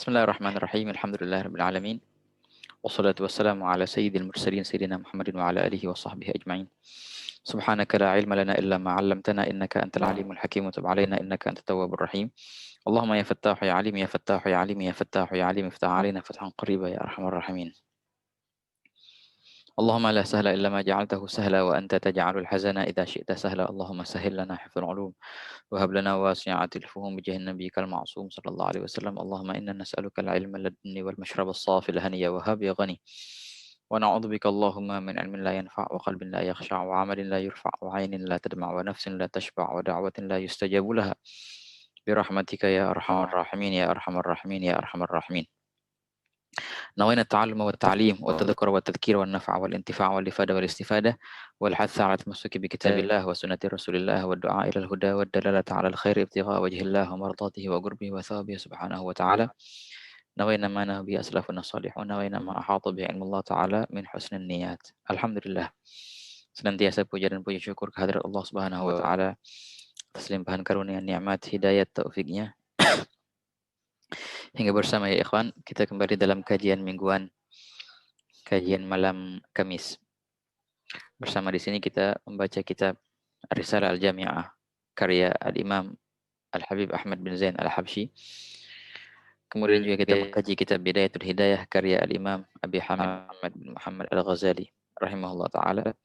Bismillahirrahmanirrahim. Alhamdulillahirabbil alamin. Wassalatu wassalamu ala sayyidil mursalin sayyidina Muhammadin wa ala alihi wa sahbihi ajma'in. Subhanaka la ilma lana illa ma 'allamtana innaka antal alimul hakim wa tub 'alaina innaka antat tawwabur rahim. Allahumma ya fattahu ya alim ya fattahu ya alim ya fattahu ya alim iftah 'alaina fathan qariba ya arhamar rahimin. اللهم لا سهل إلا ما جعلته سهلا وأنت تجعل الحزن إذا شئت سهلا اللهم سهل لنا حفظ العلوم وهب لنا واسعة الفهم بجاه نبيك المعصوم صلى الله عليه وسلم اللهم إنا نسألك العلم اللدني والمشرب الصافي الهني وهب يا غني ونعوذ بك اللهم من علم لا ينفع وقلب لا يخشع وعمل لا يرفع وعين لا تدمع ونفس لا تشبع ودعوة لا يستجاب لها برحمتك يا أرحم الراحمين يا أرحم الراحمين يا أرحم الراحمين. نوينا التعلم والتعليم والتذكر والتذكير والنفع والانتفاع والإفادة والاستفادة والحث على التمسك بكتاب الله وسنة رسول الله والدعاء إلى الهدى والدلالة على الخير ابتغاء وجه الله ومرضاته وقربه وثوابه سبحانه وتعالى. نوينا ما نهى به أسلافنا الصالحون نوينا ما أحاط به علم الله تعالى من حسن النيات. Alhamdulillah, senantiasa puja dan puji syukur kehadirat Allah Subhanahu wa taala atas limpahan karunia nikmat hidayat taufiknya hingga bersama ya ikhwan kita kembali dalam kajian mingguan, kajian malam Kamis. Bersama di sini kita membaca kitab Risalah Al-Jami'ah karya Al-Imam Al-Habib Ahmad bin Zain Al-Habsyi. Kemudian juga kita mengkaji kitab Bidayatul Hidayah karya Al-Imam Abi Hamid Ahmad bin Muhammad Al-Ghazali rahimahullah taala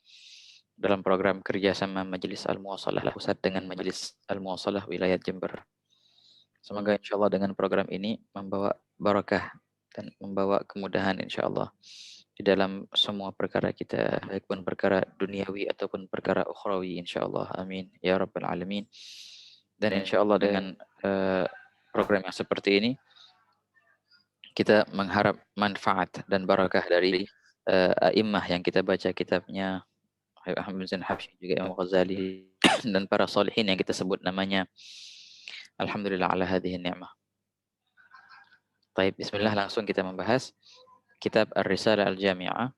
dalam program kerjasama Majelis Al-Muwasalah Pusat dengan Majelis Al-Muwasalah Wilayah Jember. Semoga insyaallah dengan program ini membawa barakah dan membawa kemudahan insyaallah di dalam semua perkara kita, baik pun perkara duniawi ataupun perkara ukhrawi insyaallah. Amin ya rabbal alamin. Dan insyaallah dengan program yang seperti ini kita mengharap manfaat dan barakah dari a'immah yang kita baca kitabnya Ahmad bin Zain Habsyi juga Imam Ghazali dan para salihin yang kita sebut namanya. Alhamdulillah ala hadhihi ni'mah. Baik, bismillah langsung kita membahas kitab Ar-Risalah Al-Jami'ah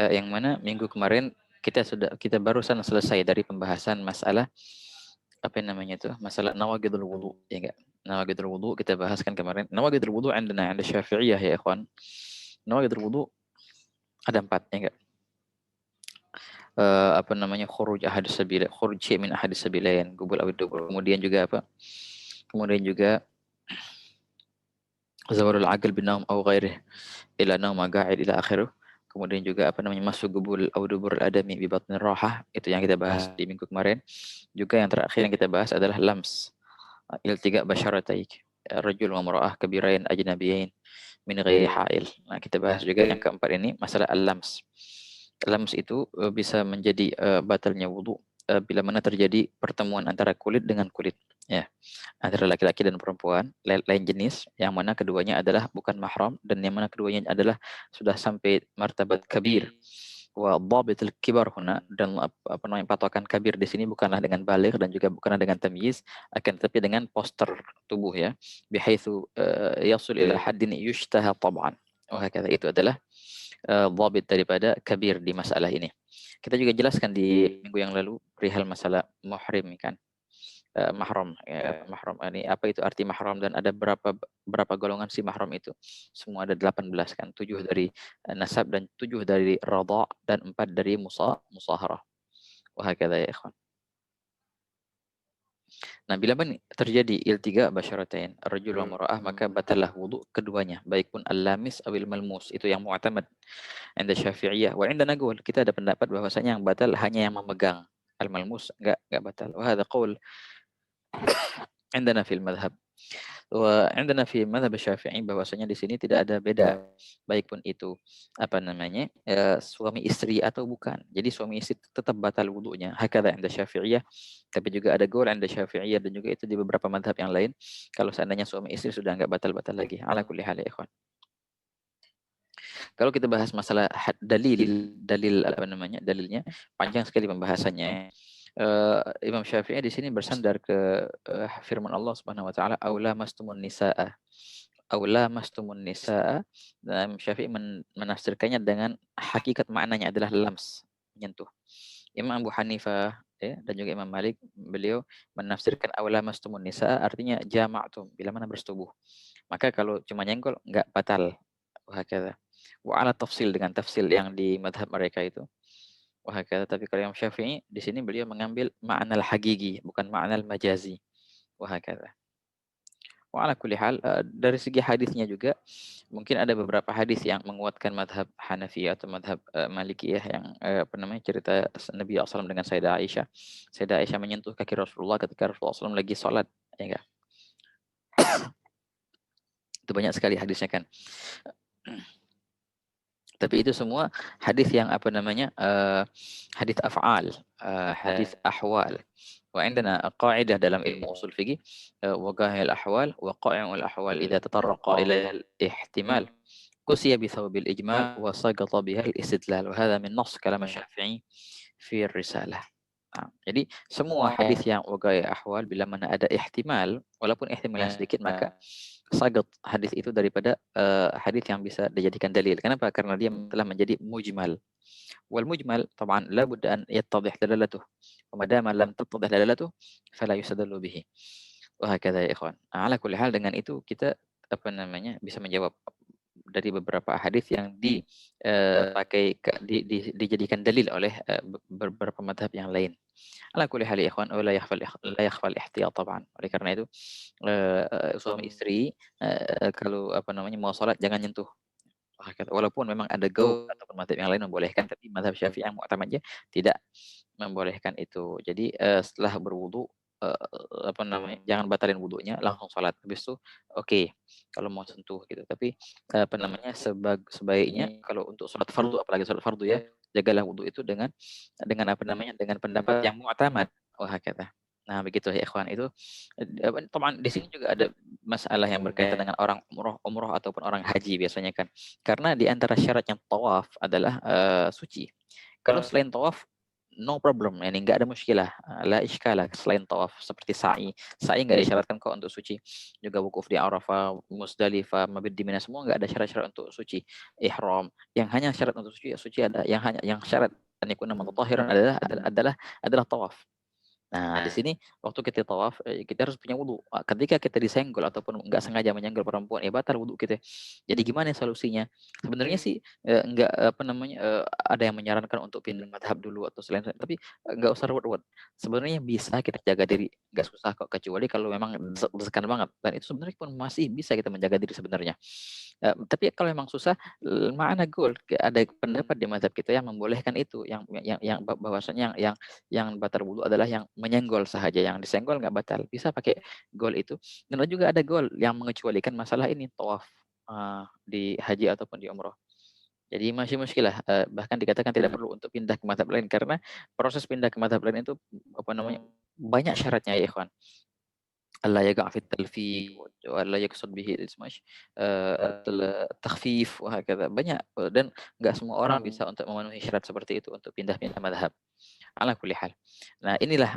yang mana minggu kemarin kita barusan selesai dari pembahasan masalah apa namanya itu? Masalah nawaqidul wudu, ya enggak? Nawaqidul wudu kita bahaskan kemarin. Nawaqidul wudu 'indana 'inda Syafi'iyah ya ikhwan. Nawaqidul wudu ada 4 ya enggak? Apa namanya? Khuruj ahadus sabila, khuruj min ahadus sabilain, qubul aw dubur. Kemudian juga apa? Kemudian juga zawalul aql bin naum aw ghairih ila naum qa'id ila akhirih. Kemudian juga apa namanya masuk gubul aw dubur adami bi batnir rahah, itu yang kita bahas di minggu kemarin. Juga yang terakhir yang kita bahas adalah lams. Iltiqa basyarataik. Rajul wa mar'ah kabirain ajnabiyain min ghairi ha'il. Nah, kita bahas juga yang keempat ini masalah al-lams. Lams itu bisa menjadi batalnya wudu bila mana terjadi pertemuan antara kulit dengan kulit, ya, antara laki-laki dan perempuan lain jenis, yang mana keduanya adalah bukan mahram dan yang mana keduanya adalah sudah sampai martabat kabir. Wa dhabitul kibar huna, dan apa namanya patokan kabir di sini bukanlah dengan baligh dan juga bukanlah dengan tamyiz, akan tetapi dengan poster tubuh, ya, bihaitsu yasul ila haddin yushtaha tab'an. Hakadha, itu adalah dhabit daripada kabir di masalah ini. Kita juga jelaskan di minggu yang lalu perihal masalah muhrim kan. Mahram, ya, mahram ini apa itu arti mahram dan ada berapa golongan si mahram itu? Semua ada 18 kan, 7 dari nasab dan 7 dari radha dan 4 dari musaharah. Wa hakadha ya ikhwan. Nah, bila terjadi iltiqa basyaratain rajul wa mar'ah, maka batalah wudu keduanya, baik pun al-lamis awil malmus, itu yang mu'tamad inda Syafi'iyah. Wa indana qaul, kita ada pendapat bahwasanya yang batal hanya yang memegang, al-malmus enggak batal. Wa hadha qaul indana fil madhab. Wa indana fi madhab Syafi'i, bahwasanya di sini tidak ada beda, baik pun itu apa namanya suami istri atau bukan. Jadi suami istri tetap batal wudunya. Hakadha inda Syafi'iyah. Tapi juga ada qaul inda Syafi'iyah dan juga itu di beberapa madhab yang lain. Kalau seandainya suami istri sudah enggak batal-batal lagi. Ala kulli hal ya ikhwan. Kalau kita bahas masalah dalil apa namanya? Dalilnya panjang sekali pembahasannya. Imam Syafi'i di sini bersandar ke firman Allah Subhanahu wa taala, aula mastumun nisaa. Aula mastumun nisaa. Dan Syafi'i menafsirkannya dengan hakikat maknanya adalah lams, menyentuh. Imam Abu Hanifah, ya, dan juga Imam Malik, beliau menafsirkan awla mastumun nisa artinya jama'tum, bila mana bersetubuh. Maka kalau cuma nyenggol enggak batal. Wahakadha. Wa ala tafsil, dengan tafsil yang di madhab mereka itu. Wahakadha. Tapi kalau yang Syafi'i di sini beliau mengambil ma'nal hagigi, bukan ma'nal majazi. Wahakadha. Wa ala kulli hal, dari segi hadisnya juga mungkin ada beberapa hadis yang menguatkan madhab Hanafi atau madhab Malikiyah yang apa namanya, cerita Nabi SAW dengan Sayyidah Aisyah. Sayyidah Aisyah menyentuh kaki Rasulullah ketika Rasulullah SAW lagi sholat, ya enggak? Itu banyak sekali hadisnya kan. Tapi itu semua hadis yang apa namanya, hadis af'al, hadis ahwal. Wa indana qa'idah dalam ilmu usul fiqih, waqa'il ahwal wa qa'il ahwal idza tatarraqa ila al-ihtimal qusiya bi thawabil ijmal wa sagata biha al-istidlal. Wa hadha min nass kalam Syafi'i fi risalah. Jadi semua hadis yang waqa'il ahwal bila mana ada ihtimal, walaupun ihtimalnya sedikit, maka sagat hadis itu daripada hadis yang bisa dijadikan dalil. Kenapa? Karena dia telah menjadi mujmal. Wal mujmal طبعا لا بد أن يتضح دلالته. وما دام لم تتضح دلالته فلا يستدل به. وهكذا ya ikhwan. Ala kulli hal, dengan itu kita apa namanya bisa menjawab dari beberapa hadis yang dipakai dijadikan dalil oleh beberapa madhab yang lain. Ala kulli hal ya ikhwan, la yakhfal ihtiyat طبعا. Oleh karena itu suami istri kalau apa namanya mau sholat jangan nyentuh. Walaupun memang ada gaul ataupun mazhab yang lain membolehkan, tapi mazhab Syafi'i yang mu'tamadnya tidak membolehkan itu. Jadi setelah berwudu, apa namanya, jangan batalin wudunya, langsung sholat. Habis itu oke, kalau mau sentuh gitu. Tapi apa namanya, sebaiknya kalau untuk sholat fardu, apalagi sholat fardu ya, jagalah wudu itu dengan apa namanya, dengan pendapat yang mu'tamad. Wah, kata. Nah, begitu ya ikhwan. Itu teman di sini juga ada masalah yang berkaitan dengan orang umroh ataupun orang haji biasanya kan. Karena di antara syaratnya tawaf adalah suci. Kalau selain tawaf no problem, ini enggak ada muskilah, la iskalah. Selain tawaf seperti sa'i enggak disyaratkan kok untuk suci. Juga wukuf di Arafah, Musdalifah, mabit di Mina, semua enggak ada syarat-syarat untuk suci. Ihram, yang hanya syarat untuk suci ada yang syarat an yakuna mutatahhiran adalah tawaf. Nah, di sini waktu kita tawaf, kita harus punya wudu. Ketika kita disenggol ataupun enggak sengaja menyenggol perempuan, ya batal wudu kita. Jadi gimana solusinya? Sebenarnya sih enggak apa namanya, ada yang menyarankan untuk pindah madhab dulu atau selain, tapi enggak usah ruwet-ruwet. Sebenarnya bisa kita jaga diri, enggak susah kok, kecuali kalau memang desek-desekan banget. Dan itu sebenarnya pun masih bisa kita menjaga diri sebenarnya. Tapi kalau memang susah, ma'ana gol, ada pendapat di mazhab kita yang membolehkan itu, yang bahwasanya yang batal wudu adalah yang menyenggol sahaja, yang disenggol nggak batal. Bisa pakai gol itu. Dan juga ada gol yang mengecualikan masalah ini, tawaf di haji ataupun di umroh. Jadi masih muskilah, bahkan dikatakan tidak perlu untuk pindah ke mazhab lain, karena proses pindah ke mazhab lain itu apa namanya, banyak syaratnya ya ikhwan. Allah yaqa' fi talfiq wa la yaqsud bihi ismash takhfif wa hakadha. Banyak, dan enggak semua orang bisa untuk memenuhi syarat seperti itu untuk pindah-pindah mazhab. Ala kulli hal. Nah, inilah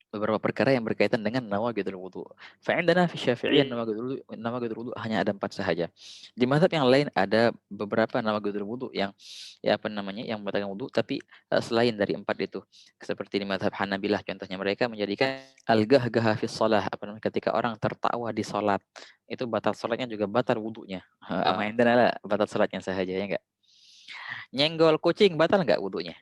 beberapa perkara yang berkaitan dengan nawaqidul wudu. Fa'indana fi Syafi'iyyah nawaqidul wudu hanya ada 4 sahaja. Di mazhab yang lain ada beberapa nawaqidul wudu yang ya apa namanya, yang membatalkan wudu, tapi selain dari 4 itu. Seperti di mazhab Hanabilah contohnya, mereka menjadikan al-gahgaha fi shalah, apa namanya, ketika orang tertawa di salat, itu batal salatnya juga batal wudunya. Ama indana la, batal salatnya sahaja, ya enggak? Nyenggol kucing batal enggak wudunya?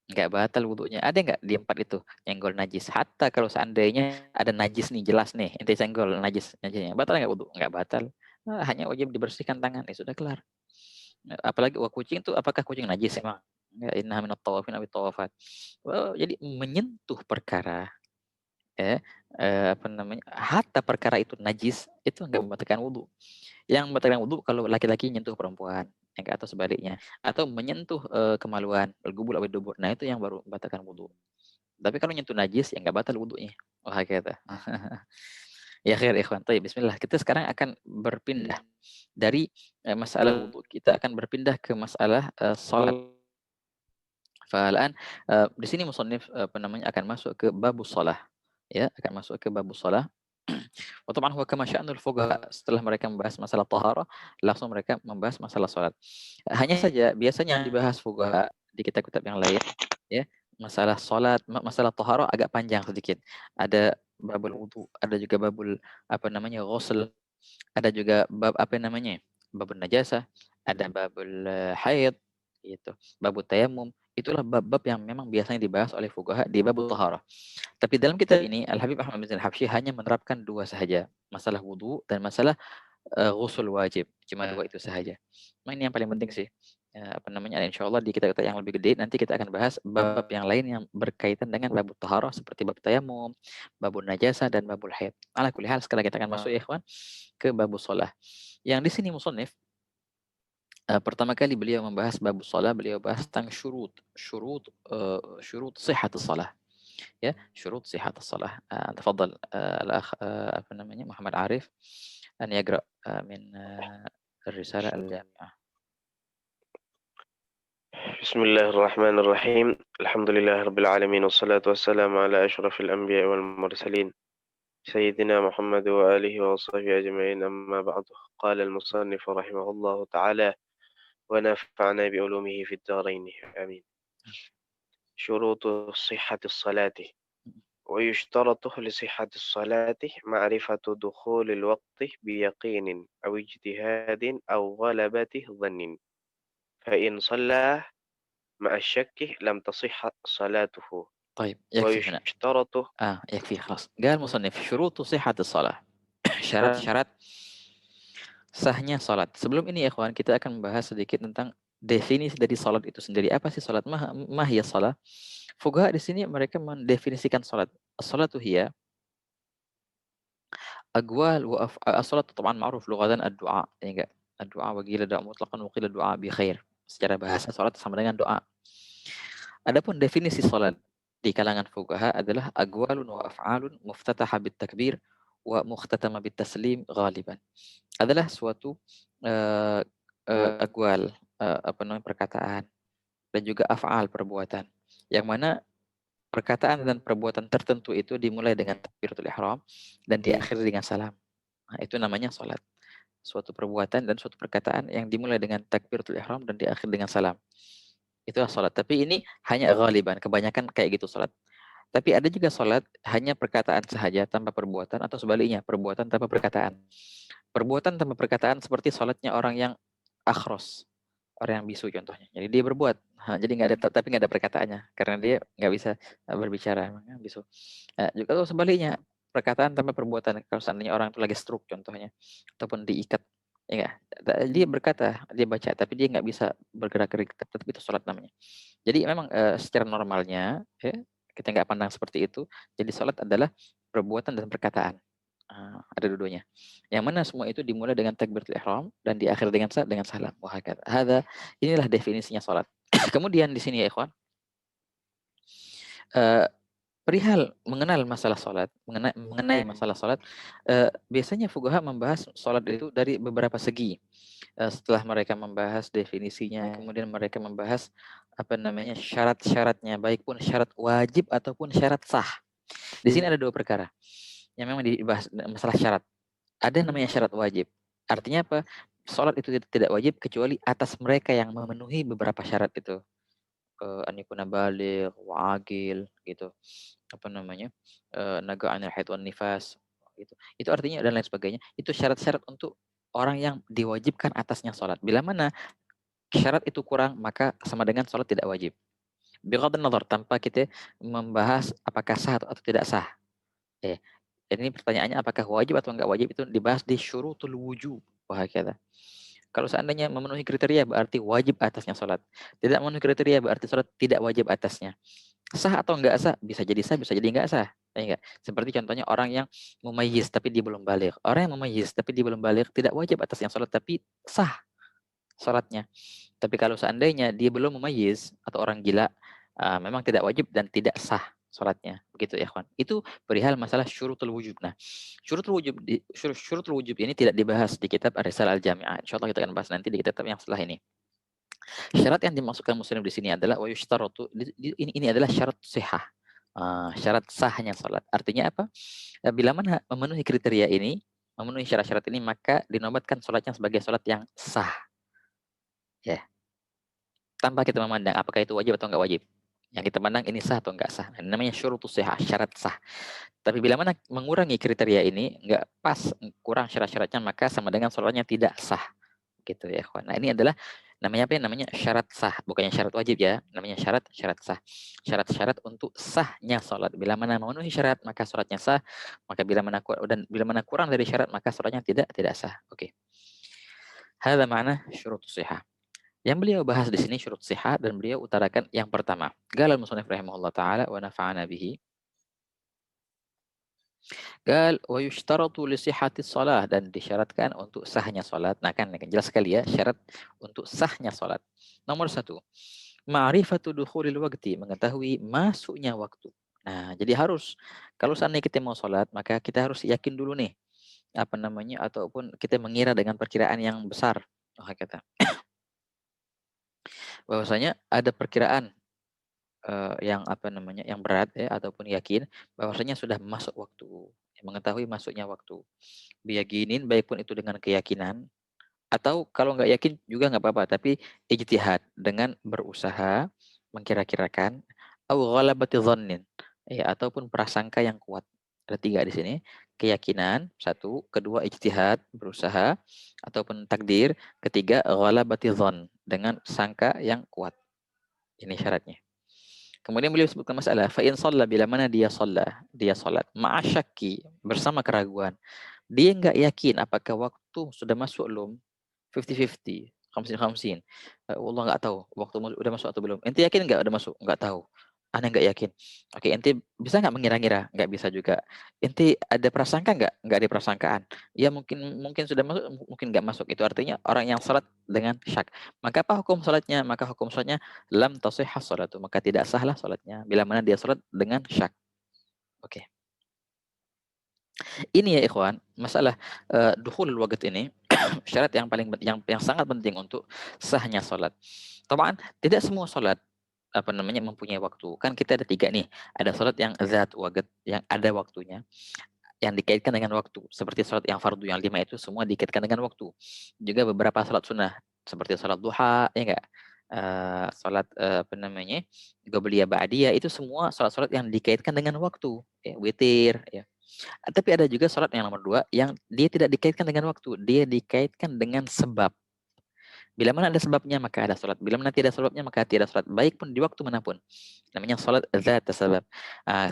Enggak batal wudunya. Ada enggak di 4 itu nyenggol najis? Hatta kalau seandainya ada najis nih, jelas nih, ente senggol najisnya, batal enggak wudu? Enggak batal. Hanya wajib dibersihkan tangan, ya sudah kelar. Apalagi kucing itu, apakah kucing najis emang? Enggak, innaha minat tawafin awit tawafat. Jadi menyentuh perkara, ya, apa namanya, hatta perkara itu najis, itu enggak membatalkan wudu. Yang membatalkan wudu kalau laki-laki nyentuh perempuan, atau sebaliknya, atau menyentuh kemaluan, al-gubul awid dubur. Nah, itu yang baru membatalkan wudu. Tapi kalau nyentuh najis ya enggak batal wudunya. Wah, kata. Ya khair ikhwan. Baik, bismillah. Kita sekarang akan berpindah dari masalah wudu, kita akan berpindah ke masalah salat. Fa'alan di sini musannif apa namanya, akan masuk ke babus shalah. Ya, akan masuk ke babus shalah. Wa طبعًا huwa kama sya'nul fuqaha, setelah mereka membahas masalah thaharah, langsung mereka membahas masalah salat. Hanya saja biasanya yang dibahas fuqaha di kitab-kitab yang lain, ya. Masalah salat, masalah taharah agak panjang sedikit. Ada babul wudu, ada juga babul ghusl, ada juga bab babun najasah, ada babul haid gitu, babut tayammum. Itulah bab-bab yang memang biasanya dibahas oleh fuqaha di babul taharah. Tapi dalam kitab ini Al Habib Ahmad bin Al-Habsyi hanya menerapkan dua sahaja, masalah wudu dan masalah ghusl wajib, cuma dua itu sahaja. Ini yang paling penting sih. Insyaallah di kitab-kitab yang lebih gede nanti kita akan bahas bab yang lain yang berkaitan dengan babut taharah seperti bab tayamum, babun najasah dan babul haid. Ala kulli hal sekarang kita akan masuk ya ikhwan ke babus shalah. Yang di sini musannif pertama kali beliau membahas babus shalah, beliau bahas tentang syurut sihhatus shalah. Ya, syurut sihhatus shalah. Tafadhal al-akh Muhammad Arif أن يقرأ من الرسالة الجامعة. بسم الله الرحمن الرحيم. الحمد لله رب العالمين، والصلاة والسلام على أشرف الأنبياء والمرسلين سيدنا محمد وآله وصحبه أجمعين، أما بعد. قال المصنف رحمه الله تعالى ونفعنا بعلومه في الدارين آمين. شروط صحة الصلاة. ويشترط لصحة الصلاة معرفة دخول الوقت بيقين أو اجتهاد أو غلبة ظن، فإن صلى مع الشك لم تصح صلاته. طيب يكفي هنا. ويشترط يكفي خلاص. قال مصنف شروط صحة الصلاة. Syarat-syarat sahnya salat. Sebelum ini ya ikhwan, kita akan membahas sedikit tentang definisi dari salat itu sendiri. Apa sih salat? Mahiyya salat? Fuqaha di sini mereka mendefinisikan salat. As-salatu hiya أقوال الصلاة طبعا معروف لغة الدعاء ya enggak الدعاء وقيل دعاء مطلقا وقيل الدعاء بخير secara bahasa salat sama dengan doa. Adapun definisi salat di kalangan fuqaha adalah aqwalun wa af'alun muftataha bit takbir wa mukhtatama bit taslim ghaliban. Adalah suatu aqwal perkataan dan juga af'al perbuatan yang mana perkataan dan perbuatan tertentu itu dimulai dengan takbiratul ihram dan diakhiri dengan salam. Nah, itu namanya salat. Suatu perbuatan dan suatu perkataan yang dimulai dengan takbiratul ihram dan diakhiri dengan salam. Itulah salat. Tapi ini hanya ghaliban, kebanyakan kayak gitu salat. Tapi ada juga salat hanya perkataan sahaja tanpa perbuatan atau sebaliknya, perbuatan tanpa perkataan. Perbuatan tanpa perkataan seperti salatnya orang yang akhros, orang yang bisu contohnya. Jadi dia berbuat, jadi nggak ada tapi nggak ada perkataannya karena dia nggak bisa berbicara, makanya bisu. Juga kalau sebaliknya, perkataan tanpa perbuatan, kalau seandainya orang itu lagi stroke contohnya, ataupun diikat, ya nggak? Dia berkata, dia baca, tapi dia nggak bisa bergerak-gerik, tetap itu sholat namanya. Jadi memang secara normalnya, ya, kita nggak pandang seperti itu. Jadi sholat adalah perbuatan dan perkataan. Ada dua-duanya. Yang mana semua itu dimulai dengan takbiratul ihram dan diakhiri dengan salam. Wah, inilah definisinya sholat. Kemudian di sini ya ikhwan, perihal mengenal masalah sholat, mengenai masalah sholat, biasanya fuqaha membahas sholat itu dari beberapa segi. Setelah mereka membahas definisinya, kemudian mereka membahas syarat-syaratnya, baik pun syarat wajib ataupun syarat sah. Di sini ada dua perkara yang memang dibahas masalah syarat. Ada namanya syarat wajib. Artinya apa? Sholat itu tidak wajib kecuali atas mereka yang memenuhi beberapa syarat itu. An yakuna baligh wa aqil gitu. Naga anil haid wan nifas gitu. Itu artinya dan lain sebagainya. Itu syarat-syarat untuk orang yang diwajibkan atasnya sholat. Bila mana syarat itu kurang, maka sama dengan sholat tidak wajib. Bighadun nazar, tanpa kita membahas apakah sah atau tidak sah. Jadi ini pertanyaannya apakah wajib atau enggak wajib, itu dibahas di syurutul wujub. Wahakala. Kalau seandainya memenuhi kriteria berarti wajib atasnya sholat. Tidak memenuhi kriteria berarti sholat tidak wajib atasnya. Sah atau enggak sah? Bisa jadi sah, bisa jadi enggak sah. Enggak. Seperti contohnya orang yang mumayyiz tapi dia belum baligh. Orang yang mumayyiz tapi dia belum baligh tidak wajib atasnya sholat tapi sah sholatnya. Tapi kalau seandainya dia belum mumayyiz atau orang gila, memang tidak wajib dan tidak sah sholatnya. Begitu ya kawan. Itu perihal masalah syurutul wujub. Nah, syurutul wujub ini tidak dibahas di kitab Ar-Risalah Al-Jami'ah. Insyaallah kita akan bahas nanti di kitab yang setelah ini. Syarat yang dimasukkan muslim di sini adalah wa yushtaratu, ini adalah syarat sihah. Syarat sahnya salat. Artinya apa? Bila mana memenuhi kriteria ini, memenuhi syarat-syarat ini, maka dinobatkan salatnya sebagai salat yang sah. Ya. Tanpa kita memandang apakah itu wajib atau enggak wajib. Yang kita pandang ini sah atau enggak sah. Nah, namanya syurutus sihah, syarat sah. Tapi bila mana mengurangi kriteria ini, enggak pas, kurang syarat-syaratnya, maka sama dengan sholatnya tidak sah. Gitu ya, ikhwan. Nah, ini adalah namanya apa ya? Namanya syarat sah, bukannya syarat wajib ya. Namanya syarat sah. Syarat-syarat untuk sahnya sholat. Bila mana memenuhi syarat, maka sholatnya sah. Maka bila mana kurang dari syarat, maka sholatnya tidak sah. Oke. Hadza ma'na syurutus sihah. Yang beliau bahas di sini syurut sihah dan beliau utarakan yang pertama. Qala al-musannif rahimahullah taala wa nafa'ana bihi. Qal wa yushtaratu li sihhatis shalah, dan disyaratkan untuk sahnya salat. Nah, kan jelas sekali ya syarat untuk sahnya salat. Nomor satu, ma'rifatu dukhulil waqti, mengetahui masuknya waktu. Nah, jadi harus kalau seandainya kita mau salat, maka kita harus yakin dulu nih apa namanya, ataupun kita mengira dengan perkiraan yang besar. Oh, kata bahwasanya ada perkiraan yang apa namanya, yang berat ya, ataupun yakin bahwasanya sudah masuk waktu, mengetahui masuknya waktu. Biyaqinin, baik pun itu dengan keyakinan, atau kalau nggak yakin juga nggak apa-apa, tapi ijtihad dengan berusaha mengkira-kirakan, au ghalabati dhannin, ya, ataupun prasangka yang kuat. Ada 3 di sini, keyakinan, 1, kedua ijtihad, berusaha, ataupun takdir, ketiga ghalabati dhann, dengan sangka yang kuat. Ini syaratnya. Kemudian beliau sebutkan masalah fa in shalla, bila mana dia salat ma'asyaki, bersama keraguan. Dia enggak yakin apakah waktu sudah masuk belum, 50-50, 50-50. Allah enggak tahu waktu udah masuk atau belum. Ente yakin enggak udah masuk? Enggak tahu. Ana enggak yakin. Oke, ente bisa enggak mengira-ngira? Enggak bisa juga. Ente ada prasangka enggak? Enggak ada prasangkaan. Ya mungkin mungkin sudah masuk, mungkin enggak masuk. Itu artinya orang yang salat dengan syak. Maka apa hukum salatnya? Maka hukum salatnya lam tasihha salatu, maka tidak sahlah salatnya bila mana dia salat dengan syak. Oke. Ini ya ikhwan, masalah dukhulul waqt ini syarat yang paling yang sangat penting untuk sahnya salat. Taban tidak semua salat apa namanya mempunyai waktu. Kan kita ada 3 nih. Ada salat yang zat waqt, yang ada waktunya, yang dikaitkan dengan waktu. Seperti salat yang fardu yang 5 itu semua dikaitkan dengan waktu. Juga beberapa salat sunnah seperti salat duha, ya enggak? Salat apa namanya? Qabliyah ba'diyah, itu semua salat-salat yang dikaitkan dengan waktu. Ya, witir, ya. Tapi ada juga sholat yang nomor 2 yang dia tidak dikaitkan dengan waktu, dia dikaitkan dengan sebab. Bila mana ada sebabnya maka ada sholat, bila mana tidak sebabnya maka tidak sholat, baik pun di waktu manapun. Namanya sholat dzat sebab.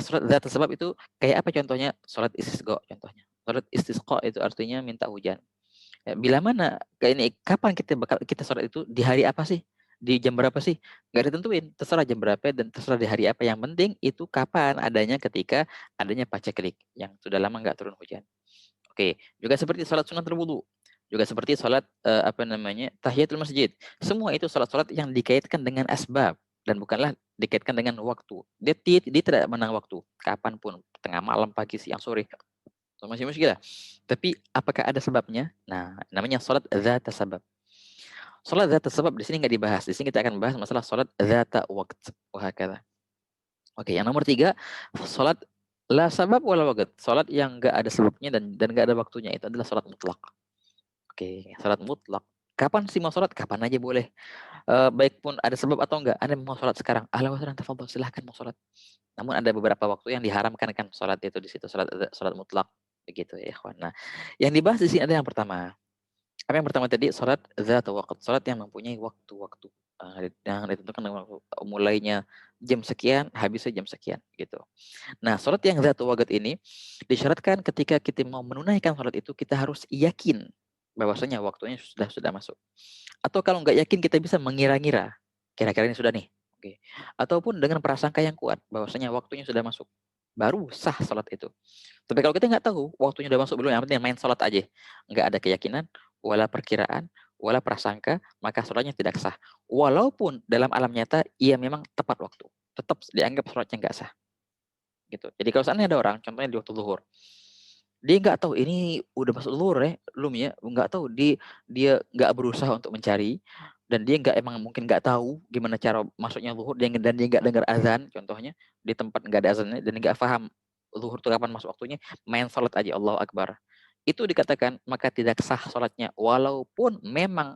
Sholat dzat sebab itu kayak apa contohnya? Sholat istisqa contohnya. Sholat istisqa itu artinya minta hujan. Ya, bila mana ini kapan kita sholat itu, di hari apa sih? Di jam berapa sih? Nggak ditentuin, terserah jam berapa dan terserah di hari apa. Yang penting itu kapan adanya, ketika adanya paceklik yang sudah lama nggak turun hujan. Oke, juga seperti sholat sunatul wudu, juga seperti sholat apa namanya, tahiyatul masjid. Semua itu sholat-sholat yang dikaitkan dengan asbab dan bukanlah dikaitkan dengan waktu. Dia tidak menang waktu, kapanpun, tengah malam, pagi, siang, sore, masih muskilah. Tapi apakah ada sebabnya? Nah, namanya sholat dzat sabab. Sholat dzat sabab di sini nggak dibahas. Di sini kita akan bahas masalah sholat dzat waqt. Wahakala. Oke, yang nomor 3, sholat la sabab wala waqt. Sholat yang nggak ada sebabnya dan nggak ada waktunya, itu adalah sholat mutlak. Oke, sholat mutlak. Kapan sih mau sholat? Kapan aja boleh. Baik pun ada sebab atau enggak. Anda mau sholat sekarang, ahlan wa sahlan, tafadhol, silahkan mau sholat. Namun ada beberapa waktu yang diharamkan kan sholat itu di situ, sholat mutlak begitu ya ikhwan. Nah, yang dibahas di sini ada yang pertama. Apa yang pertama tadi? Sholat dzat waqt, sholat yang mempunyai waktu-waktu. Yang ditentukan dengan waktu, mulainya jam sekian, habisnya jam sekian gitu. Nah, sholat yang dzat waqt ini disyaratkan ketika kita mau menunaikan sholat itu kita harus yakin bahwasanya waktunya sudah masuk. Atau kalau nggak yakin kita bisa mengira-ngira, kira-kira ini sudah nih. Oke. Ataupun dengan prasangka yang kuat bahwasanya waktunya sudah masuk. Baru sah sholat itu. Tapi kalau kita nggak tahu waktunya udah masuk belum, yang penting main sholat aja. Nggak ada keyakinan, wala perkiraan, wala prasangka, maka sholatnya tidak sah. Walaupun dalam alam nyata ia memang tepat waktu. Tetap dianggap sholatnya nggak sah. Gitu. Jadi kalau seandainya ada orang, contohnya di waktu zuhur, dia nggak tahu ini udah masuk zuhur ya, belum ya, nggak tahu, dia nggak berusaha untuk mencari, dan dia nggak, emang mungkin nggak tahu gimana cara masuknya zuhur, dan dia nggak dengar azan, contohnya di tempat nggak ada azannya dan nggak paham zuhur itu kapan masuk waktunya, main sholat aja Allahu Akbar. Itu dikatakan maka tidak sah sholatnya, walaupun memang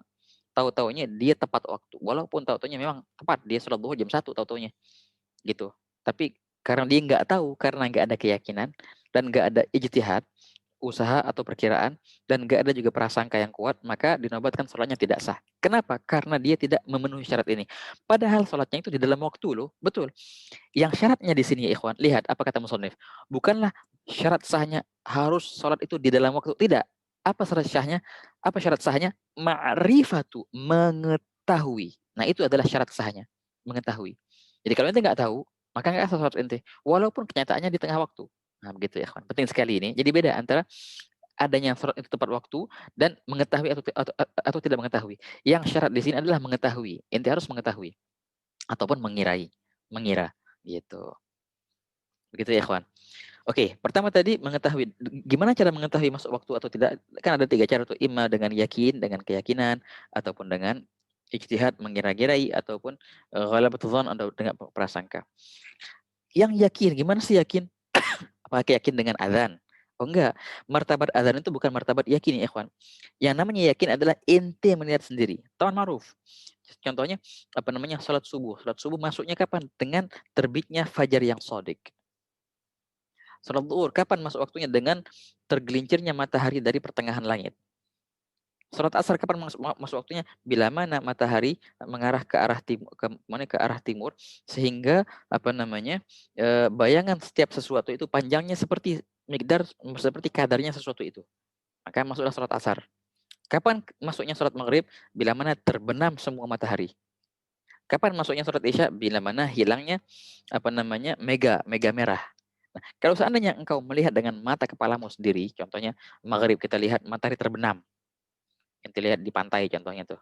tahu-taunya dia tepat waktu, walaupun tahu-taunya memang tepat dia sholat zuhur jam 1 tahu-taunya. gitu. Tapi karena dia nggak tahu, karena nggak ada keyakinan dan nggak ada ijtihad, usaha atau perkiraan, dan nggak ada juga prasangka yang kuat, maka dinobatkan sholatnya tidak sah. Kenapa? Karena dia tidak memenuhi syarat ini. Padahal sholatnya itu di dalam waktu loh, betul. Yang syaratnya di sini ya ikhwan, lihat apa kata musannif. Bukanlah syarat sahnya harus sholat itu di dalam waktu, tidak. Apa syarat sahnya? Apa syarat sahnya? Ma'rifatu, mengetahui. Nah itu adalah syarat sahnya, mengetahui. Jadi kalau ente nggak tahu, maka nggak sah sholat ente. Walaupun kenyataannya di tengah waktu. Nah begitu ya ikhwan. Penting sekali ini. Jadi beda antara adanya sholat itu tepat waktu dan mengetahui atau tidak mengetahui. Yang syarat di sini adalah mengetahui. Ente harus mengetahui ataupun mengira gitu. Begitu ya, ikhwan. Oke, pertama tadi mengetahui gimana cara mengetahui masuk waktu atau tidak? Kan ada 3 cara tuh, imma dengan yakin, dengan keyakinan ataupun dengan ijtihad mengira-ngirai ataupun ghalabatul dzan atau dengan prasangka. Yang yakin, gimana sih yakin? Apakah yakin dengan azan? Oh enggak, martabat azan itu bukan martabat yakin ya ikhwan. Yang namanya yakin adalah ente melihat sendiri. Taman ma'ruf. Contohnya apa namanya? Salat subuh. Salat subuh masuknya kapan? Dengan terbitnya fajar yang sodik. Salat zuhur kapan masuk waktunya? Dengan tergelincirnya matahari dari pertengahan langit. Salat asar kapan masuk waktunya? Bila mana matahari mengarah ke arah timur, ke arah timur, sehingga apa namanya bayangan setiap sesuatu itu panjangnya seperti seperti kadarnya sesuatu itu. Maka masuklah salat asar. Kapan masuknya salat maghrib? Bila mana terbenam semua matahari. Kapan masuknya salat isya? Bila mana hilangnya apa namanya mega merah. Nah, kalau seandainya engkau melihat dengan mata kepalamu sendiri, contohnya maghrib kita lihat matahari terbenam. Ente lihat di pantai contohnya tuh.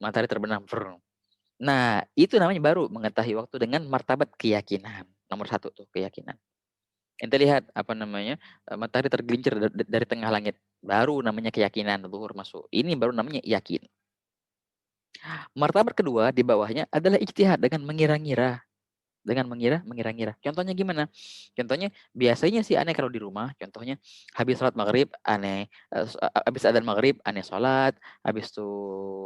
Matahari terbenam. Nah, itu namanya baru mengetahui waktu dengan martabat keyakinan. Nomor 1 tuh, keyakinan. Ente lihat apa namanya? Matahari tergelincir dari tengah langit. Baru namanya keyakinan, zuhur masuk. Ini baru namanya yakin. Martabat kedua di bawahnya adalah ijtihad dengan mengira-ngira. Dengan mengira-ngira. Contohnya gimana? Contohnya biasanya sih aneh kalau di rumah, contohnya habis sholat maghrib aneh, habis adzan maghrib aneh sholat, habis itu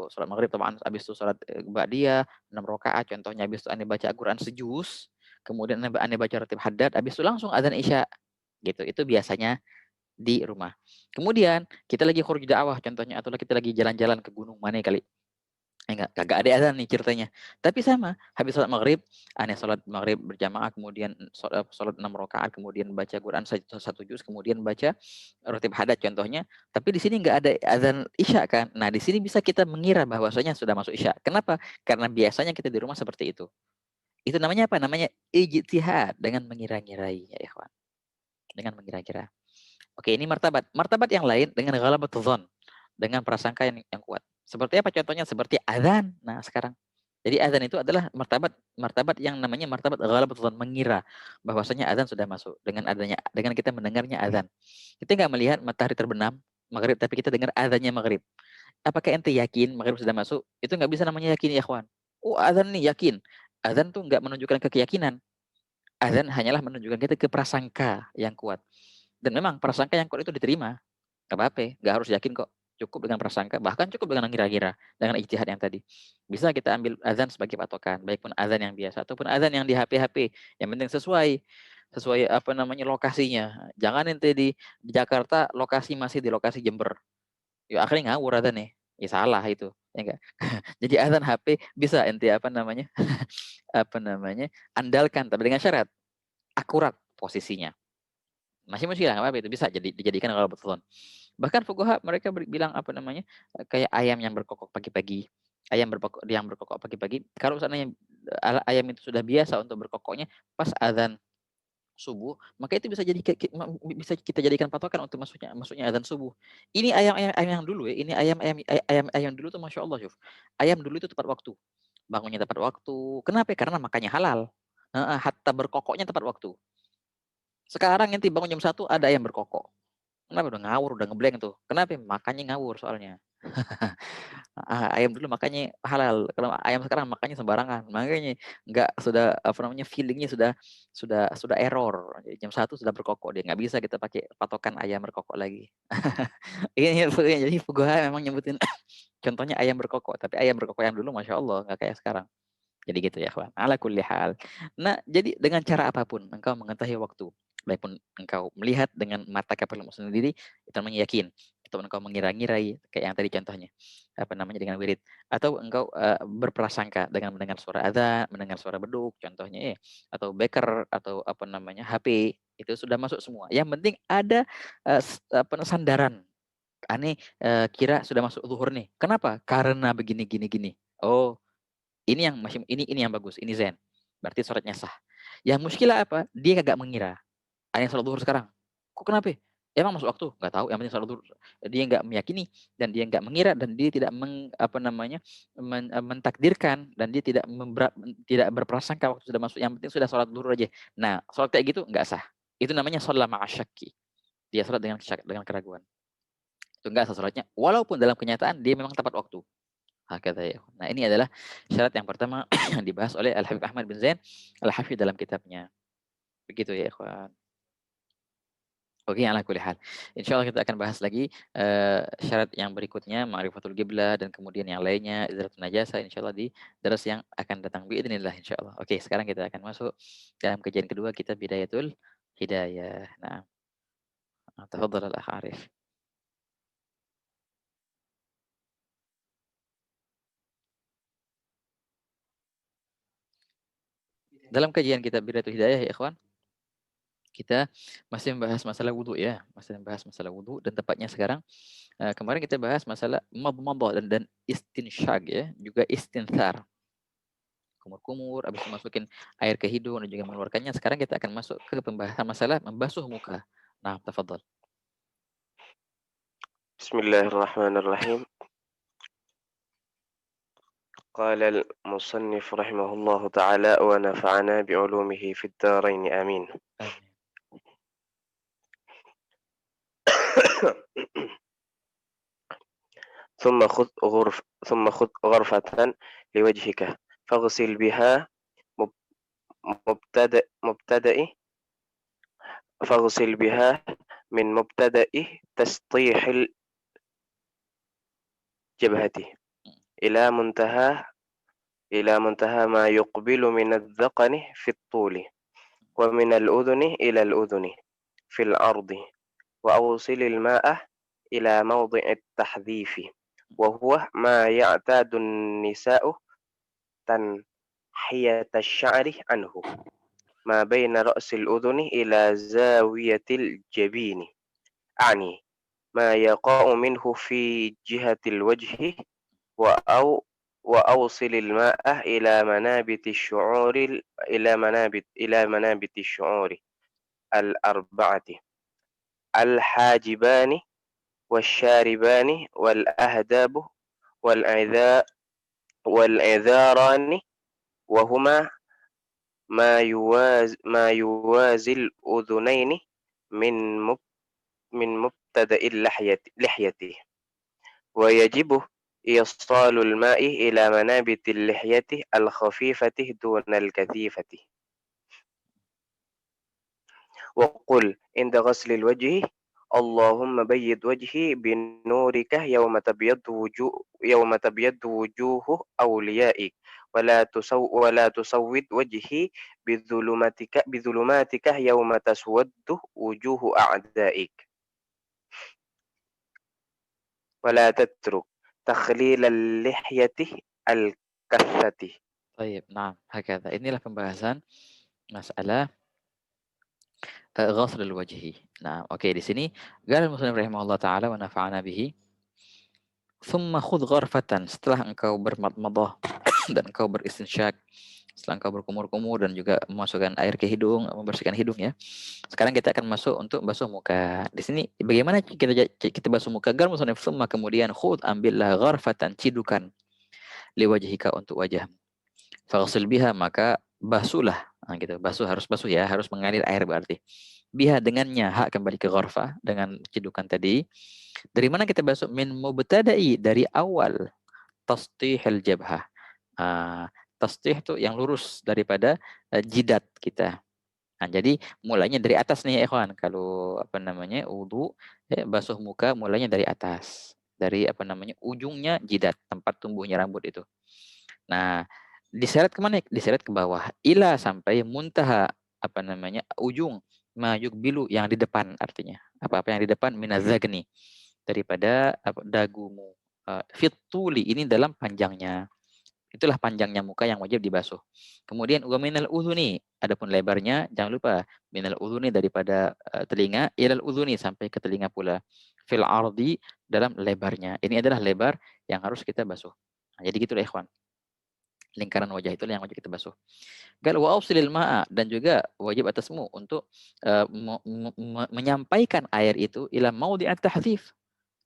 sholat maghrib atau habis itu sholat ba'diyah 6 rakaat, contohnya habis itu aneh baca Al-Quran sejuz, kemudian aneh baca ratib haddad, habis itu langsung adzan isya gitu. Itu biasanya di rumah. Kemudian kita lagi khuruj dakwah contohnya, atau kita lagi jalan-jalan ke gunung mana kali. Enggak, kagak ada azan nih ceritanya. Tapi sama, habis sholat maghrib, aneh sholat maghrib berjamaah, kemudian sholat 6 rakaat, kemudian baca Quran 1 juz, kemudian baca ratib hadat contohnya. Tapi di sini nggak ada azan isya kan. Nah di sini bisa kita mengira bahwasanya sudah masuk isya. Kenapa? Karena biasanya kita di rumah seperti itu. Itu namanya apa? Namanya ijtihad, dengan mengira-ngirai ya ikhwan. Dengan mengira-ngira. Oke, ini martabat. Martabat yang lain dengan ghalabatul dzan, dengan prasangka yang kuat. Seperti apa contohnya? Seperti azan. Nah, sekarang. Jadi azan itu adalah martabat yang namanya martabat ghalabatul dzan, mengira bahwasanya azan sudah masuk dengan kita mendengarnya azan. Kita nggak melihat matahari terbenam maghrib, tapi kita dengar azannya maghrib. Apakah ente yakin maghrib sudah masuk? Itu nggak bisa namanya yakin ya, kawan. Oh, azan nih yakin. Azan tuh nggak menunjukkan keyakinan. Azan hanyalah menunjukkan kita ke prasangka yang kuat. Dan memang prasangka yang kuat itu diterima. Gak apa-apa, gak harus yakin kok. Cukup dengan prasangka, bahkan cukup dengan kira-kira, dengan ijtihad yang tadi. Bisa kita ambil azan sebagai patokan, baik pun azan yang biasa ataupun azan yang di HP-HP. Yang penting sesuai apa namanya lokasinya. Jangan ente di Jakarta lokasi masih di lokasi Jember. Ya akhirnya ngawur azan nih. Ya salah itu. Ya enggak. Jadi azan HP bisa ente apa namanya? apa namanya? Andalkan tapi dengan syarat akurat posisinya. Masih muskilah nggak apa-apa, itu bisa dijadikan kalau betul. Bahkan fuqaha mereka bilang apa namanya, kayak ayam yang berkokok pagi-pagi, yang berkokok pagi-pagi, kalau seandainya ayam itu sudah biasa untuk berkokoknya pas azan subuh, maka itu bisa kita jadikan patokan untuk masuknya azan subuh. Ini ayam yang dulu ya, ini ayam dulu tuh Masya Allah, Yuf. Ayam dulu itu tepat waktu. Bangunnya tepat waktu. Kenapa? Karena makannya halal. Hatta berkokoknya tepat waktu. Sekarang nanti bangun jam 1 ada ayam berkokok. Kenapa? Udah ngawur, udah ngeblank tuh. Kenapa? Makannya ngawur soalnya. Ayam dulu makannya halal. Kalau ayam sekarang makannya sembarangan. Makanya nggak sudah apa namanya feelingnya sudah error. Jam 1 sudah berkokok dia. Nggak bisa kita pakai patokan ayam berkokok lagi. Ini jadi fuqaha memang nyebutin contohnya ayam berkokok. Tapi ayam berkokok yang dulu Masya Allah nggak kayak sekarang. Jadi gitu ya, kawan. Ala kulli hal. Nah, jadi dengan cara apapun engkau mengetahui waktu, baik pun engkau melihat dengan mata kepalamu sendiri, itu namanya yakin. Atau engkau mengira-ngirai, kayak yang tadi contohnya, apa namanya, dengan wirid. Atau engkau berprasangka dengan mendengar suara adzan, mendengar suara beduk, contohnya atau beker, atau apa namanya, HP, itu sudah masuk semua. Yang penting ada sandaran. Aneh kira sudah masuk zuhur nih. Kenapa? Karena begini gini gini. Oh, ini yang bagus, ini zen. Berarti sholatnya sah. Yang muskilah apa? Dia kagak mengira. Ada yang sholat zuhur sekarang. Kok kenapa? Emang masuk waktu? Nggak tahu. Yang penting sholat zuhur. Dia nggak meyakini dan dia nggak mengira dan dia tidak mentakdirkan dan dia tidak berprasangka waktu sudah masuk. Yang penting sudah sholat zuhur aja. Nah, sholat kayak gitu nggak sah. Itu namanya sholat ma'asyaki. Dia sholat dengan keraguan. Itu nggak sah sholatnya. Walaupun dalam kenyataan dia memang tepat waktu. Hakadha ya. Nah, ini adalah syarat yang pertama yang dibahas oleh Al-Habib Ahmad bin Zain Al-Hafidh dalam kitabnya. Begitu ya, ikhwan. Oke, ala kulli hal. Insyaallah kita akan bahas lagi syarat yang berikutnya, ma'rifatul qiblah dan kemudian yang lainnya, izalatul najasa insyaallah di daras yang akan datang biidznillah insyaallah. Oke, sekarang kita akan masuk dalam kajian kedua kita Bidayatul Hidayah. Nah, tafadhal al-akh Arif. Dalam kajian kita Bidayatul Hidayah ya, ikhwan, kita masih membahas masalah wudhu ya, masih membahas masalah wudhu dan tepatnya sekarang kemarin kita bahas masalah madmadah dan istinsyaq ya, juga istinthar. Kumur-kumur, habis itu masukin air ke hidung dan juga mengeluarkannya. Sekarang kita akan masuk ke pembahasan masalah membasuh muka. Nah, tafadhal. Bismillahirrahmanirrahim. قال المصنف رحمه الله تعالى ونفعنا بعلومه في الدارين آمين. Amin. ثم خذ غرفة لوجهك فاغسل بها مبتدئ فاغسل بها من مبتدأ تسطيح الجبهة إلى منتهى ما يقبل من الذقن في الطول ومن الأذن إلى الأذن في العرض وأوصل الماء إلى موضع التحذيف وهو ما يعتاد النساء تنحية الشعر عنه ما بين رأس الأذن إلى زاوية الجبين أعني ما يقع منه في جهة الوجه وأوصل الماء إلى منابت الشعور الأربعة الحاجبان والشاربان والأهداب والعذاران وهما ما يوازي الأذنين من مبتدأ لحيته ويجب إيصال الماء إلى منابت اللحية الخفيفة دون الكثيفة وقل عند غسل الوجه اللهم بيض وجهي بنورك يوم تبيض وجوه أوليائك ولا تسود وجهي بظلماتك يوم تسود وجوه أعدائك ولا تترك تخليل اللحية الكثة. Baik, nah, hakadha. Inilah pembahasan masalah ghaslul wajhi. Nah, oke, di sini qala al-musannif rahimahullah taala wa nafa'ana bihi. Thumma khudh gharfatan, setelah engkau bermadmadah dan engkau beristinsyak, setelah engkau berkumur-kumur dan juga memasukkan air ke hidung, membersihkan hidung ya. Sekarang kita akan masuk untuk basuh muka. Di sini bagaimana kita basuh muka? Qala musannif thumma, kemudian khudh, ambillah gharfatan, cidukan, liwajhika, untuk wajah. Faghsil biha, maka basuhlah. Nah, gitu. Harus basuh ya, harus mengalir air berarti. Biha, dengannya, hak kembali ke gharfah dengan cidukan tadi. Dari mana kita basuh? Min mubtada'i, dari awal tasthihil jabhah. Tasthih itu yang lurus daripada jidat kita. Nah, jadi mulainya dari atas nih ya ikhwan. Kalau apa namanya wudu, basuh muka mulainya dari atas. Dari apa namanya ujungnya jidat, tempat tumbuhnya rambut itu. Nah, diseret kemana? Diseret ke bawah. Ila sampai muntaha ujung majuk bilu yang di depan artinya. Apa-apa yang di depan minazagni daripada dagumu. Fituli ini dalam panjangnya. Itulah panjangnya muka yang wajib dibasuh. Kemudian wa minal udhuni, adapun lebarnya jangan lupa minal udhuni daripada telinga ilal udhuni sampai ke telinga pula. Fil ardi dalam lebarnya. Ini adalah lebar yang harus kita basuh. Nah, jadi gitulah ikhwan. Lingkaran wajah itu yang wajib kita basuh. Gal wa ausilil ma'a dan juga wajib atasmu untuk menyampaikan air itu ila maudhi'at tahdzif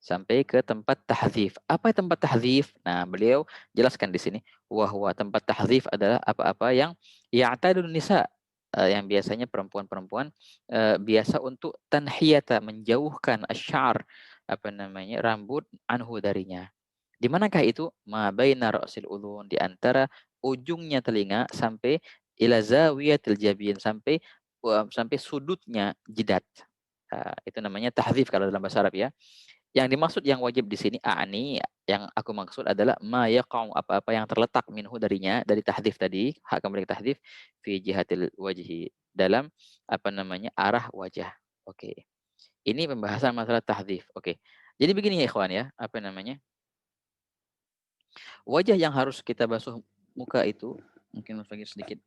sampai ke tempat tahdzif. Apa tempat tahdzif? Nah, beliau jelaskan di sini bahwa tempat tahdzif adalah apa-apa yang ya'tadun nisa yang biasanya perempuan-perempuan biasa untuk tanhiyata menjauhkan asy'ar rambut anhu darinya. Di manakah itu? Ma baina ra'sil udhun, di antara ujungnya telinga sampai ila zawiyatil jabin, sampai sudutnya jidat. Itu namanya tahdzif kalau dalam bahasa Arab ya. Yang dimaksud yang wajib di sini yang aku maksud adalah ma yaqa'u, apa-apa yang terletak minhu darinya dari tahdzif tadi, hak kembali ke tahdzif fi jihatil wajhi, dalam arah wajah. Oke. Ini pembahasan masalah tahdzif. Oke. Jadi begini ya ikhwan ya, wajah yang harus kita basuh muka itu mungkin lagi sedikit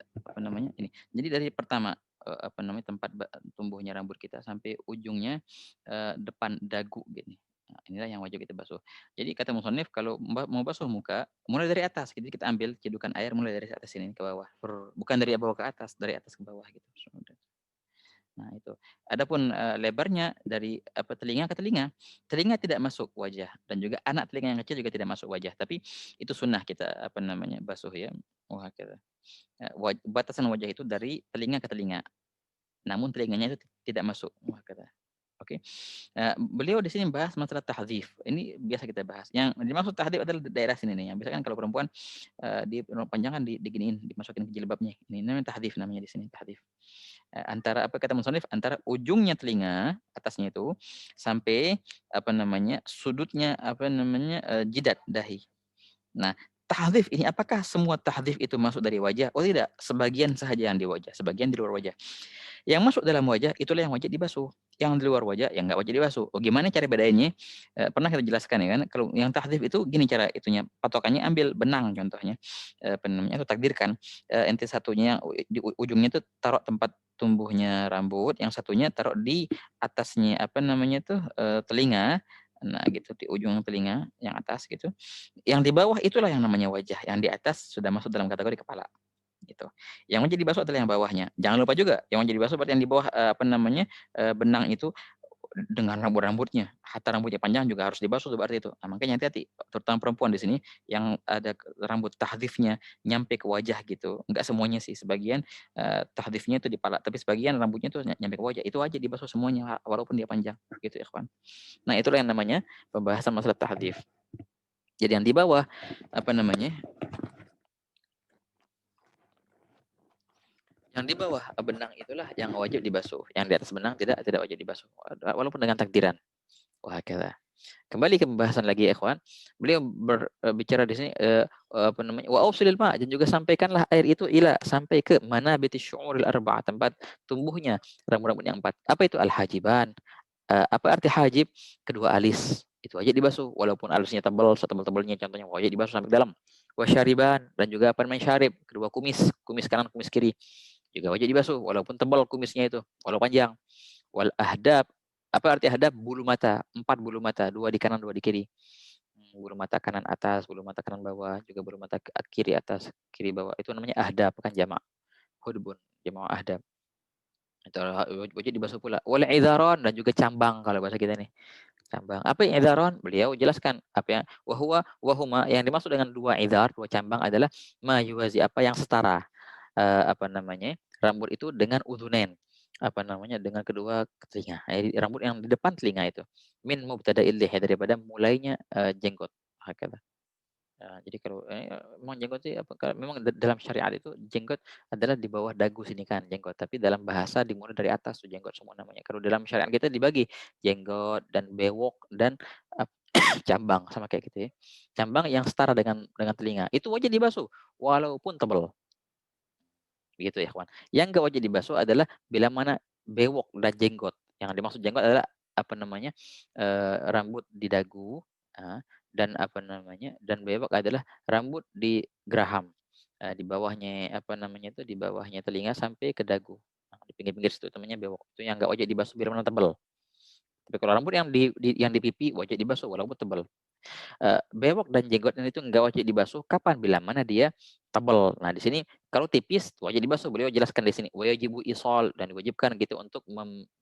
ini. Jadi dari pertama tempat tumbuhnya rambut kita sampai ujungnya depan dagu gini. Nah, inilah yang wajib kita basuh. Jadi kata musannif kalau mau basuh muka mulai dari atas. Jadi kita ambil cedukan air mulai dari atas sini ke bawah. Bukan dari bawah ke atas, dari atas ke bawah gitu. Nah, itu. Adapun lebarnya dari telinga ke telinga, telinga tidak masuk wajah dan juga anak telinga yang kecil juga tidak masuk wajah. Tapi itu sunnah kita basuh ya. Wah, batasan wajah itu dari telinga ke telinga. Namun telinganya itu tidak masuk. Wah, Oke. Beliau di sini bahas masalah tahdzif. Ini biasa kita bahas. Yang dimaksud tahdzif adalah daerah sini nih. Yang biasa kan kalau perempuan di panjangan diginiin, dimasukin ke jilbabnya. Ini namanya tahdzif namanya di sini, tahdzif. Antara apa kata musannif, antara ujungnya telinga atasnya itu sampai sudutnya jidat dahi. Nah, tahdzif ini apakah semua tahdzif itu masuk dari wajah? Oh tidak, sebagian saja yang di wajah, sebagian di luar wajah. Yang masuk dalam wajah itulah yang wajib dibasuh. Yang di luar wajah yang nggak wajib dibasuh. Oh, gimana cara bedainnya? Pernah kita jelaskan ya kan, kalau yang tahdzif itu gini cara itunya, patokannya ambil benang contohnya. Atau takdirkan ente satunya di ujungnya itu taruh tempat tumbuhnya rambut, yang satunya taruh di atasnya telinga. Nah, gitu di ujung telinga yang atas gitu. Yang di bawah itulah yang namanya wajah, yang di atas sudah masuk dalam kategori kepala gitu. Yang menjadi basuh adalah yang bawahnya. Jangan lupa juga yang menjadi basuh berarti yang di bawah benang itu dengan rambut-rambutnya. Hatta rambutnya panjang juga harus dibasuh berarti itu. Nah, makanya hati-hati terutama perempuan di sini yang ada rambut tahdifnya nyampe ke wajah gitu. Enggak semuanya sih, sebagian tahdifnya itu di kepala, tapi sebagian rambutnya itu nyampe ke wajah. Itu aja dibasuh semuanya walaupun dia panjang gitu ya, kawan. Nah, itulah yang namanya pembahasan masalah tahdif. Jadi yang di bawah yang di bawah benang itulah yang wajib dibasuh. Yang di atas benang tidak wajib dibasuh. Walaupun dengan takdiran. Wah, kata. Kembali ke pembahasan lagi ya, ikhwan. Beliau berbicara di sini wa ausilil ma, dan juga sampaikanlah air itu sampai ke mana syu'uril arba'ah, tempat tumbuhnya rambut-rambut yang 4. Apa itu al-hajiban? Apa arti hajib? Kedua alis. Itu aja dibasuh walaupun alisnya tebal, setebal-tebalnya contohnya wajib dibasuh sampai ke dalam. Wasyariban, dan juga syarib, kedua kumis kanan, kumis kiri juga wajib dibasuh walaupun tebal kumisnya itu, walau panjang. Wal ahdab, apa arti ahdab? Bulu mata, 4 bulu mata, 2 di kanan, 2 di kiri. Bulu mata kanan atas, bulu mata kanan bawah, juga bulu mata kiri atas, kiri bawah. Itu namanya ahdab, kan jamak. Hudbun, jamak ahdab. Itu wajib dibasuh pula. Wal idharon, dan juga cambang kalau bahasa kita nih. Cambang. Apa yang idharon? Beliau jelaskan apa yang wahuma yang dimaksud dengan dua idhar, dua cambang adalah mayuwazi, apa yang setara. Rambut itu dengan udunen, dengan kedua telinga. Rambut yang di depan telinga itu min mubtada'il lihya, daripada mulainya jenggot. Hakala. Jadi kalau memang jenggot sih memang dalam syariat itu jenggot adalah di bawah dagu sini kan jenggot, tapi dalam bahasa dimulai dari atas tuh jenggot semua namanya. Kalau dalam syariat kita dibagi jenggot dan bewok dan cambang sama kayak gitu ya. Cambang yang setara dengan telinga itu wajib dibasuh walaupun tebal. Begitu ya, kawan. Yang nggak wajib dibasuh adalah bila mana bewok dan jenggot. Yang dimaksud jenggot adalah apa namanya? Rambut di dagu, dan apa namanya? Dan bewok adalah rambut di geraham. Di bawahnya apa namanya itu? Di bawahnya telinga sampai ke dagu. Nah, di pinggir-pinggir situ namanya bewok. Itu yang nggak wajib dibasuh bila mana tebal. Tapi kalau rambut yang di pipi wajib dibasuh walaupun tebal. Bewok dan jenggot itu nggak wajib dibasuh kapan? Bila mana dia tebal. Nah, di sini kalau tipis wajib dibasuh. Beliau jelaskan di sini wajibu isol, dan diwajibkan gitu untuk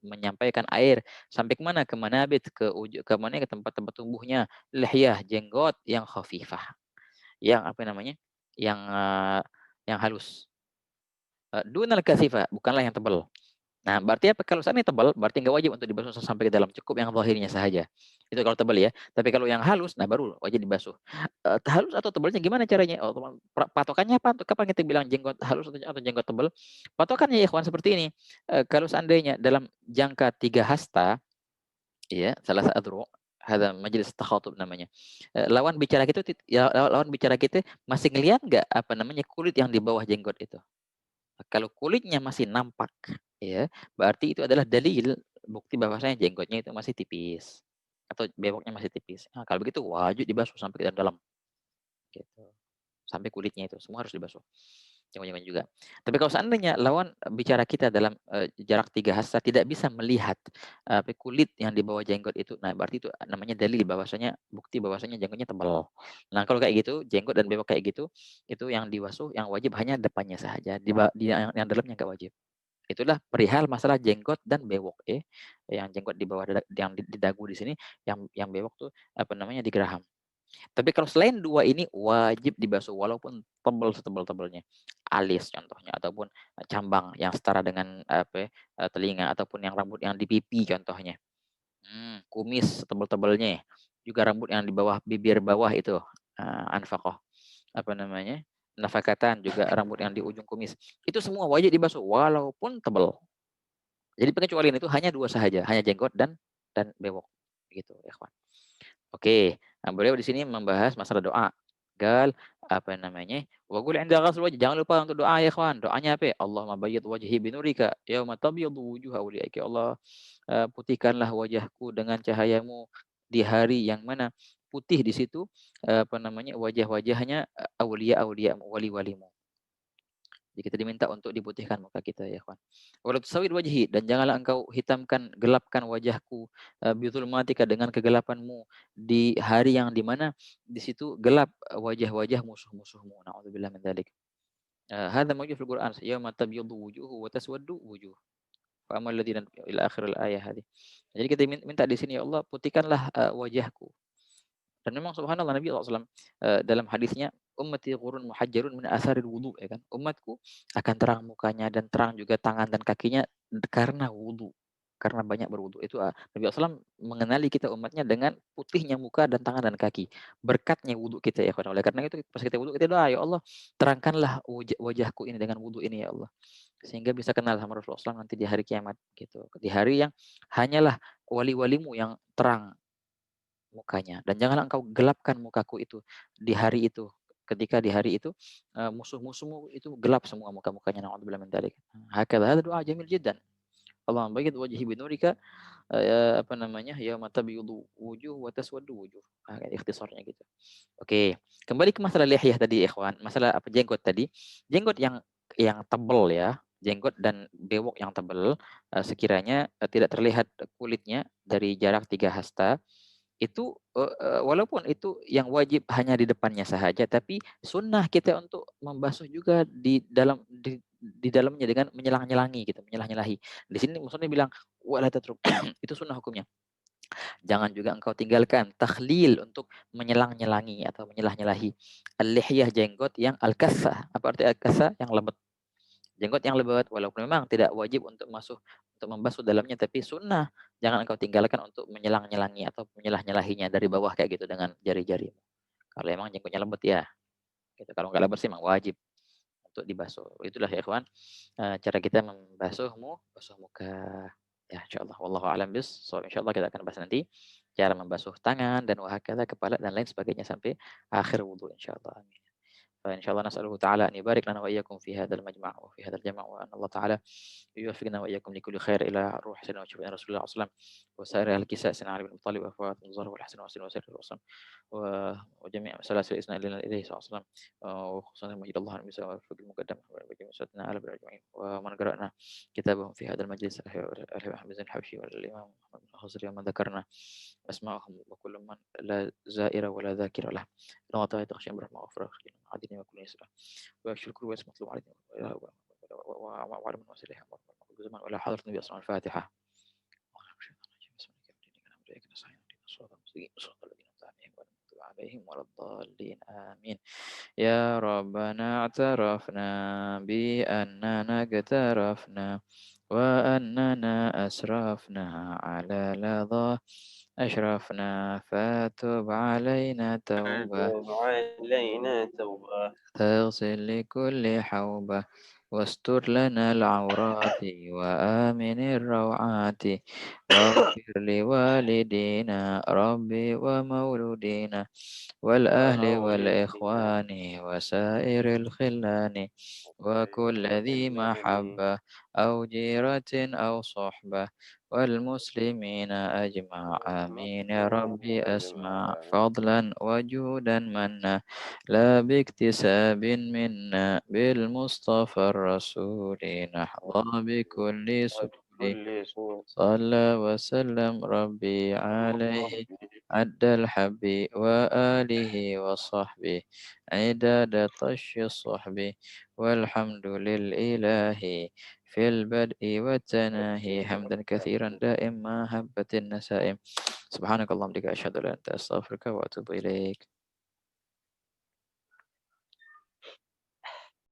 menyampaikan air sampai ke mana? Ke manabit, ke mana? Ke tempat-tempat tumbuhnya lihyah, jenggot yang khafifah. Yang apa namanya? Yang halus. Dunal kasifah, bukanlah yang tebal. Nah, berarti apa? Kalau seandainya tebal, berarti nggak wajib untuk dibasuh sampai ke dalam, cukup yang zahirnya saja. Itu kalau tebal ya. Tapi kalau yang halus, nah baru wajib dibasuh. Halus atau tebalnya gimana caranya? Oh, patokannya apa? Kapan kita bilang jenggot halus atau jenggot tebal? Patokannya ya, kawan, seperti ini. Kalau seandainya dalam jangka 3 hasta, ya, salah satu ada majelis takhatub namanya. Lawan bicara kita, ya, lawan bicara kita masih ngelihat nggak apa namanya kulit yang di bawah jenggot itu? Kalau kulitnya masih nampak, ya, berarti itu adalah dalil bukti bahwasanya jenggotnya itu masih tipis atau bewoknya masih tipis. Nah, kalau begitu wajib dibasuh sampai ke dalam, gitu. Sampai kulitnya itu semua harus dibasuh. Jenggot-jenggot juga. Tapi kalau seandainya lawan bicara kita dalam jarak 3 hasta tidak bisa melihat kulit yang di bawah jenggot itu, nah berarti itu namanya dalil bahwasanya bukti bahwasanya jenggotnya tebal. Nah, kalau kayak gitu, jenggot dan bewok kayak gitu, itu yang dibasuh, yang wajib hanya depannya saja, yang dalamnya nggak wajib. Itulah perihal masalah jenggot dan bewok, ya. Yang jenggot di bawah yang di dagu di sini, yang bewok tuh apa namanya di geraham. Tapi kalau selain dua ini wajib dibasuh walaupun tebal setebal-tebalnya. Alis contohnya, ataupun cambang yang setara dengan apa telinga, ataupun yang rambut yang di pipi contohnya. Kumis setebal-tebalnya. Juga rambut yang di bawah bibir bawah itu, anfaqah apa namanya? Nafakatan, juga rambut yang di ujung kumis. Itu semua wajib dibasuh walaupun tebal. Jadi pengecualian itu hanya dua saja, hanya jenggot dan bewok. Begitu, ya kawan. Oke, nah beliau di sini membahas masalah doa. Gal apa namanya? Wa qul 'inda ghasl wajh. Jangan lupa untuk doa ya kawan. Doanya apa? Allahumma bayyid wajhi binurika yauma tabyaddu wujuha awliyaika. Ya Allah, putihkanlah wajahku dengan cahayamu di hari yang mana putih di situ apa namanya? Wajah-wajahnya aulia-auliamu, wali-walimu. Jadi kita diminta untuk diputihkan muka kita ya kawan. Wala tusawwid wajhi, dan janganlah engkau hitamkan, gelapkan wajahku bidzulmatika, dengan kegelapanmu di hari yang di mana di situ gelap wajah-wajah musuh-musuhmu. Nauzubillah min dzalik. Hadza mawjud fil Qur'an, yauma tabyaddu wujuhu wa taswaddu wujuh. Fa ammal ladzina ila akhir al-ayah hadhihi. Jadi kita minta di sini, ya Allah, putihkanlah wajahku. Dan memang subhanallah Nabi SAW dalam hadisnya, ummati ghurun muhajjarun min asaril wudu, ya kan. Umatku akan terang mukanya dan terang juga tangan dan kakinya karena wudu, karena banyak berwudu. Itu Nabi SAW mengenali kita umatnya dengan putihnya muka dan tangan dan kaki, berkatnya wudu kita ya kan. Oleh karena itu pas kita wudu kita doa, ya Allah, terangkanlah wajahku ini dengan wudu ini ya Allah, sehingga bisa kenal sama Rasulullah SAW nanti di hari kiamat gitu. Di hari yang hanyalah wali-walimu yang terang mukanya, dan janganlah engkau gelapkan mukaku itu di hari itu, ketika di hari itu musuh-musuhmu itu gelap semua muka-mukanya. Na'udzubillah min dzalik. Hakadha, hada doa jamil jiddan. Allahumma bayyid wajhi binurika apa namanya? Yauma tabyadu wujuh wa taswaddu wujuh. Ikhtisarnya gitu. Oke, kembali ke masalah lihyah tadi ikhwan, masalah apa jenggot tadi. Jenggot yang tebal ya, jenggot dan bewok yang tebal sekiranya tidak terlihat kulitnya dari jarak 3 hasta, itu walaupun itu yang wajib hanya di depannya saja, tapi sunnah kita untuk membasuh juga di dalamnya dengan menyelang-nyelangi gitu, menyelah-nyelahi. Di sini maksudnya bilang wala tatruk itu sunnah hukumnya. Jangan juga engkau tinggalkan takhlil untuk menyelang-nyelangi atau menyelah-nyelahi al-lihyah, jenggot yang al-kassah. Apa arti al-kassah? Yang lebat. Jenggot yang lebat walaupun memang tidak wajib untuk untuk membasuh dalamnya, tapi sunnah jangan engkau tinggalkan untuk menyelang-nyelangi atau menyelah-nyelahinya dari bawah kayak gitu dengan jari-jarimu. Kalau emang jenggotnya lebat ya. Gitu. Kalau nggak lebat sih memang wajib untuk dibasuh. Itulah ya ikhwan, cara kita basuh muka. Ya insyaallah wallahu a'lam bis. So insyaallah kita akan bahas nanti cara membasuh tangan dan wahakala kepala dan lain sebagainya sampai akhir wudhu insyaallah. Amin. فإن شاء الله نسأله تعالى أن يبارك لنا وإياكم في هذا المجمع وفي هذا الجمع، وأن الله تعالى يوفقنا وإياكم لكل خير إلى روح سيدنا وشفيعنا رسول الله صلى الله عليه وسلم وسائر أهل الكساء سيدنا علي بن أبي طالب وفاطمة الزهراء والحسن والحسين وسائر الرسل وجميع سلاسل الإسناد إليه صلى الله عليه وسلم، وخصوصا مجد الله النبي وفق المقدم وجميع سادتنا آل بن أجمعين، ومن قرأنا كتابهم في هذا المجلس الأخي أحمد زين الحبشي والإمام محمد بن الخزري، ومن ذكرنا أسماءهم وكل من لا زائر ولا ذاكر له، اللهم تعالى تخشى برحمة وغفرة عدنا وكل يسرا ويكشف الكل ويسمع مطلوب علينا وعلى من وسلها زمان ولا حضرة النبي أصلا الفاتحة. عليهم ولا الضالين آمين. يا ربنا اعترفنا بأننا اقترفنا وأننا أسرفنا على لظى أشرفنا فتب علينا توبة فتب علينا توبة تغسل لكل حوبة واستر لنا العورات وآمن الروعات واغفر لوالدينا ربي ومولودينا والأهل ومولدنا والإخوان وسائر الخلان وكل ذي محبة أو جيرة أو صحبة والمسلمين أجمع آمين يا والمسلمين ربي أجمع أسمع آمين. فضلا وجودا منا لا باكتساب منا بالمصطفى الرسول نحظى بكل سبل وبكل سوء صلى وسلم ربي عليه عد الحب وآله وصحبه عداد طش الصحب والحمد للإله في البدء والتناهي حمدا كثيرا دائما هبت النسائم. سبحانك اللهم بك أشهد أن لا إله إلا أنت أستغفرك وأتوب إليك.